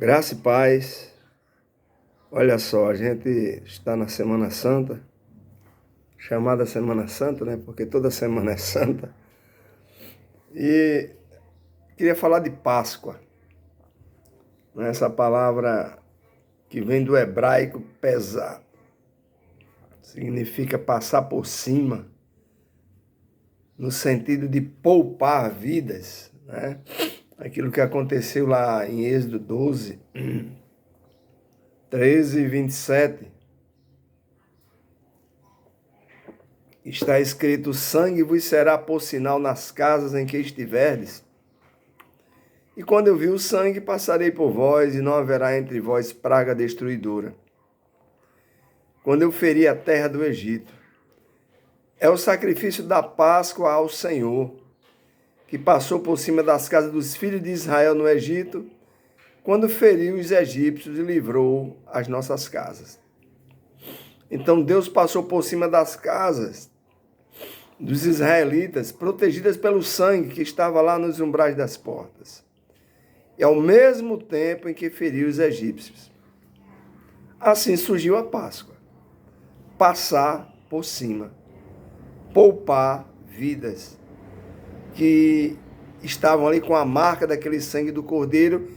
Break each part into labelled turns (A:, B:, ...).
A: Graça e paz. Olha só, a gente está na Semana Santa, chamada Semana Santa, né? Porque toda semana é santa. E queria falar de Páscoa, né? Essa palavra que vem do hebraico pesar, significa passar por cima, no sentido de poupar vidas, né? Aquilo que aconteceu lá em Êxodo 12, 13 e 27. Está escrito: o sangue vos será por sinal nas casas em que estiverdes. E quando eu vi o sangue, passarei por vós, e não haverá entre vós praga destruidora. Quando eu feri a terra do Egito. É o sacrifício da Páscoa ao Senhor, que passou por cima das casas dos filhos de Israel no Egito, quando feriu os egípcios e livrou as nossas casas. Então Deus passou por cima das casas dos israelitas, protegidas pelo sangue que estava lá nos umbrais das portas. E ao mesmo tempo em que feriu os egípcios. Assim surgiu a Páscoa. Passar por cima. Poupar vidas que estavam ali com a marca daquele sangue do Cordeiro,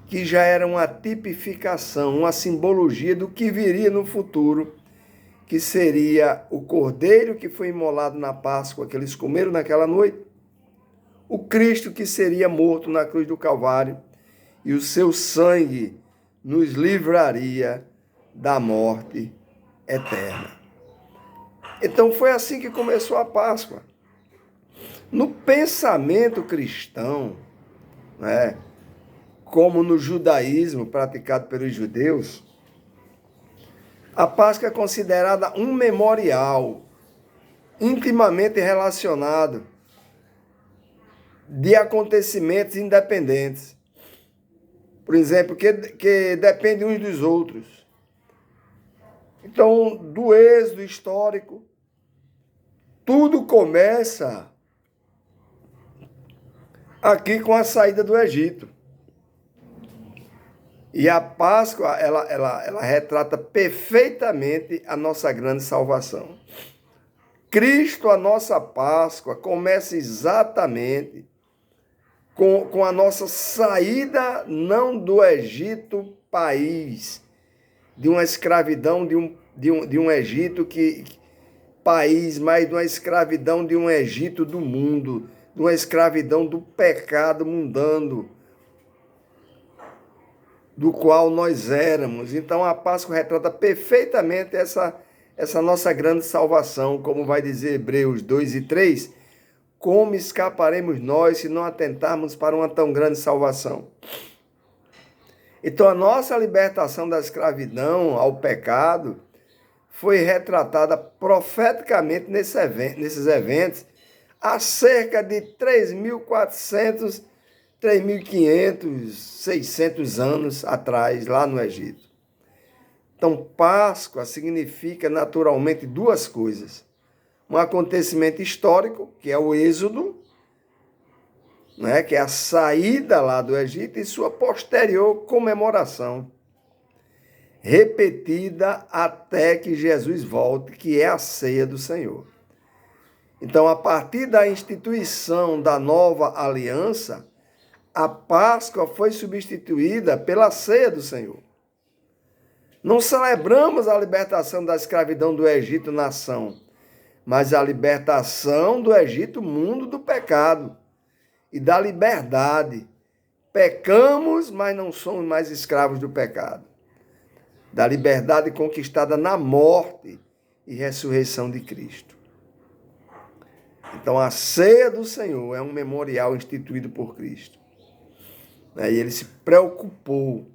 A: que já era uma tipificação, uma simbologia do que viria no futuro, que seria o Cordeiro que foi imolado na Páscoa, que eles comeram naquela noite, o Cristo que seria morto na cruz do Calvário, e o seu sangue nos livraria da morte eterna. Então foi assim que começou a Páscoa. No pensamento cristão, né, como no judaísmo praticado pelos judeus, a Páscoa é considerada um memorial intimamente relacionado de acontecimentos independentes. Por exemplo, que dependem uns dos outros. Então, do êxodo histórico, tudo começa aqui com a saída do Egito. E a Páscoa, ela retrata perfeitamente a nossa grande salvação. Cristo, a nossa Páscoa, começa exatamente com a nossa saída, não do Egito, país, de uma escravidão de um Egito país, mas de uma escravidão de um Egito do mundo, de uma escravidão do pecado mundano, do qual nós éramos. Então a Páscoa retrata perfeitamente essa nossa grande salvação, como vai dizer Hebreus 2 e 3, como escaparemos nós se não atentarmos para uma tão grande salvação? Então a nossa libertação da escravidão ao pecado foi retratada profeticamente nesses eventos há cerca de 3.400, 3.500, 600 anos atrás, lá no Egito. Então, Páscoa significa naturalmente duas coisas. Um acontecimento histórico, que é o Êxodo, né, que é a saída lá do Egito, e sua posterior comemoração, repetida até que Jesus volte, que é a ceia do Senhor. Então, a partir da instituição da nova aliança, a Páscoa foi substituída pela ceia do Senhor. Não celebramos a libertação da escravidão do Egito nação, mas a libertação do Egito mundo do pecado e da liberdade. Pecamos, mas não somos mais escravos do pecado. Da liberdade conquistada na morte e ressurreição de Cristo. Então, a ceia do Senhor é um memorial instituído por Cristo. E ele se preocupou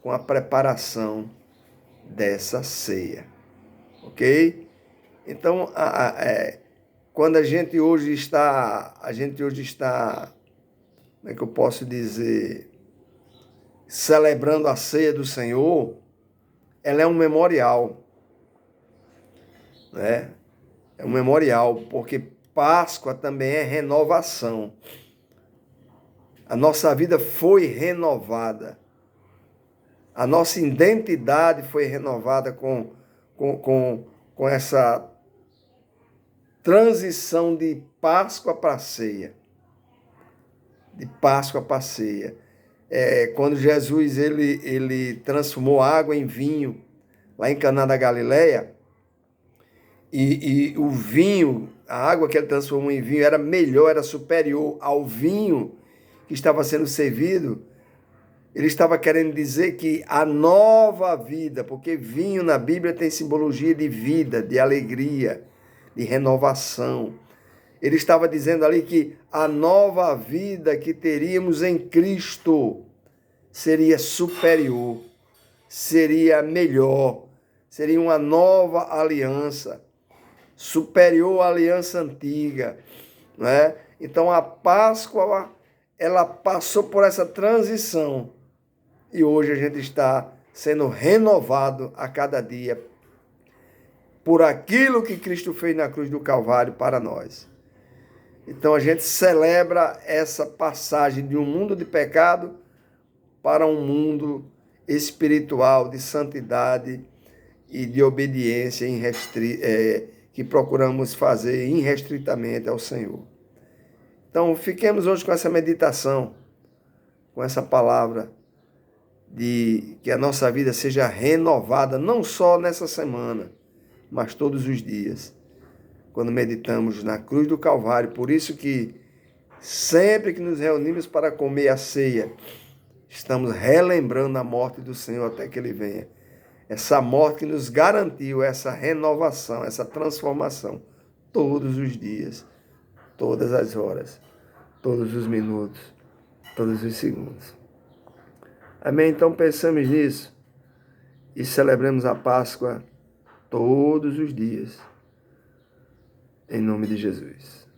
A: com a preparação dessa ceia. Ok? Então, quando a gente hoje está, como é que eu posso dizer, celebrando a ceia do Senhor, ela é um memorial, né? É um memorial, porque Páscoa também é renovação. A nossa vida foi renovada A nossa identidade foi renovada com essa transição de Páscoa para ceia. De Páscoa para ceia. Quando Jesus ele transformou água em vinho, lá em Caná da Galileia, e o vinho, a água que ele transformou em vinho era melhor, era superior ao vinho que estava sendo servido. Ele estava querendo dizer que a nova vida, porque vinho na Bíblia tem simbologia de vida, de alegria, de renovação. Ele estava dizendo ali que a nova vida que teríamos em Cristo seria superior, seria melhor, seria uma nova aliança, superior à aliança antiga, não é? Então a Páscoa, ela passou por essa transição e hoje a gente está sendo renovado a cada dia por aquilo que Cristo fez na cruz do Calvário para nós. Então a gente celebra essa passagem de um mundo de pecado para um mundo espiritual de santidade e de obediência que procuramos fazer irrestritamente ao Senhor. Então fiquemos hoje com essa meditação, com essa palavra de que a nossa vida seja renovada, não só nessa semana, mas todos os dias, quando meditamos na cruz do Calvário. Por isso que sempre que nos reunimos para comer a ceia, estamos relembrando a morte do Senhor até que Ele venha. Essa morte que nos garantiu essa renovação, essa transformação, todos os dias, todas as horas, todos os minutos, todos os segundos. Amém? Então pensamos nisso e celebremos a Páscoa todos os dias, em nome de Jesus.